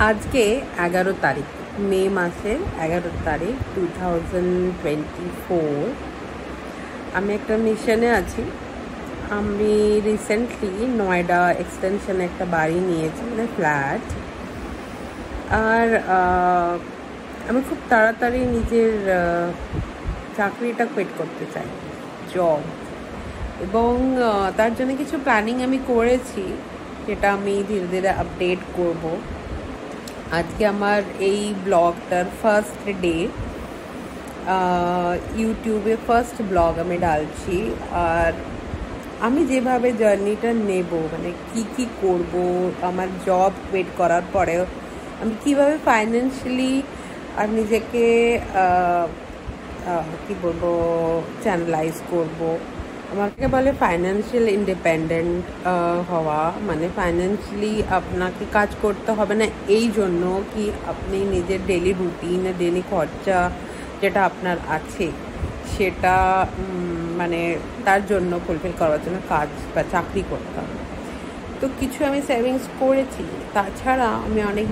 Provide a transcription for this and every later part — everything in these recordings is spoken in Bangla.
আজকে 11 তারিখ, মে মাসের 11 তারিখ 2024। আমি একটা মিশনে আছি। আমি রিসেন্টলি নয়ডা এক্সটেনশনে একটা বাড়ি নিয়েছি, মানে ফ্ল্যাট। আর আমি খুব তাড়াতাড়ি নিজের চাকরিটা কুইট করতে চাই, জব। এবং তার জন্য কিছু প্ল্যানিং আমি করেছি, যেটা আমি ধীরে ধীরে আপডেট করব। আজকে আমার এই ব্লগটার ফার্স্ট ডে, ইউটিউবে ফার্স্ট ব্লগ আমি ডালছি। আর আমি যেভাবে জার্নিটা নেব, মানে কি করব, আমার জব কুইট করার পরেও আমি কিভাবে ফাইন্যান্সিয়ালি আর নিজেকে কি বলবো চ্যানেলাইজ করব। আমাকে বলে ফাইন্যান্সিয়াল ইন্ডিপেন্ডেন্ট হওয়া, মানে ফাইন্যান্সিয়ালি আপনাকে কাজ করতে হবে না, এই জন্য কি আপনি নিজের ডেলি রুটিন, ডেলি খরচা যেটা আপনার আছে সেটা মানে তার জন্য ফুলফিল করার জন্য কাজ বা চাকরি করতে হবে। তো কিছু আমি সেভিংস করেছি, তাছাড়া আমি অনেক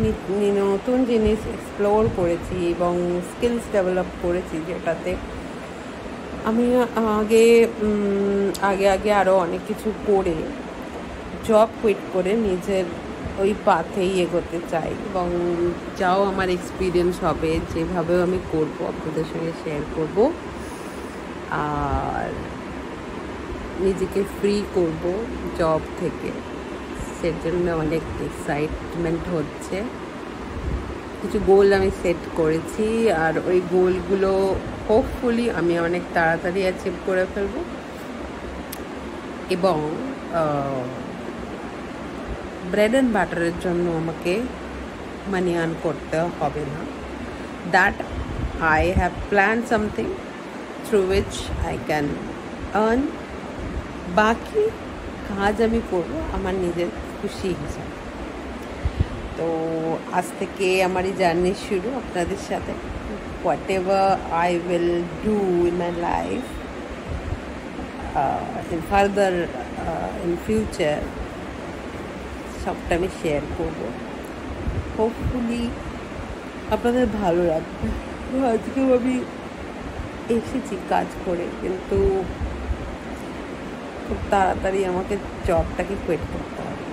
নতুন জিনিস এক্সপ্লোর করেছি এবং স্কিলস ডেভেলপ করেছি, যেটাতে আমি আগে আরও অনেক কিছু করে জব কুইট করে নিজের ওই পাথেই এগোতে চাই। এবং যাও আমার এক্সপিরিয়েন্স হবে, যেভাবেও আমি করব আপনাদের সঙ্গে শেয়ার করব। আর নিজেকে ফ্রি করব জব থেকে, সেজন্য অনেক এক্সাইটমেন্ট হচ্ছে। কিছু গোল আমি সেট করেছি, আর ওই গোলগুলো হোপফুলি আমি অনেক তাড়াতাড়ি অ্যাচিভ করে ফেলব। এবং ব্রেড অ্যান্ড বাটারের জন্য আমাকে মানি আর্ন করতে হবে না। That I have plan something through which I can earn. বাকি কাজ আমি করব আমার নিজের খুশি হিসাবে। তো আজ থেকে আমার এই জার্নি শুরু আপনাদের সাথে। whatever I will do in my life in further in future, সবটা আমি শেয়ার করবো। হোপফুলি আপনাদের ভালো লাগবে। আজকেও আমি এসেছি কাজ করে, কিন্তু খুব তাড়াতাড়ি আমাকে জবটাকে কুইট করতে হবে,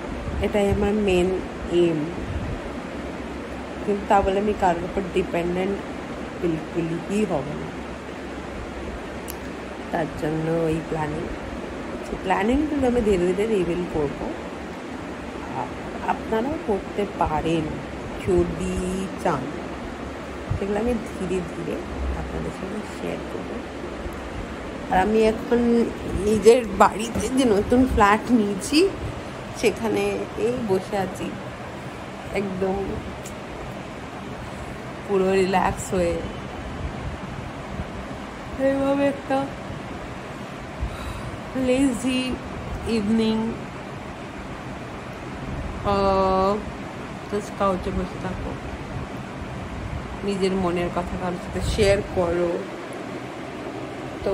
এটাই আমার মেন এম। কিন্তু তা বলে আমি কারোর উপর ডিপেন্ডেন্ট বিলকুলই হবে না। তার জন্য এই প্ল্যানিংগুলো আমি ধীরে ধীরে রিভিল করবো। আপনারাও করতে পারেন যদি চান, সেগুলো আমি ধীরে ধীরে আপনাদের সঙ্গে শেয়ার করব। আর আমি এখন নিজের বাড়িতে যে নতুন ফ্ল্যাট নিয়েছি সেখানে এই বসে আছি, একদম পুরো রিল্যাক্স হয়ে। এইভাবে একটা লেজি ইভিনিং জাস্ট কাউচে বসে থাকো, নিজের মনের কথা কারোর সাথে শেয়ার করো, তো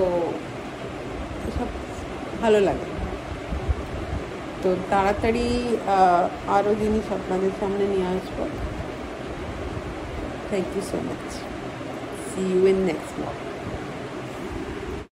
সব ভালো লাগে। তো তাড়াতাড়ি আরও জিনিস আপনাদের সামনে নিয়ে আসবো। Thank you so much. See you in next vlog.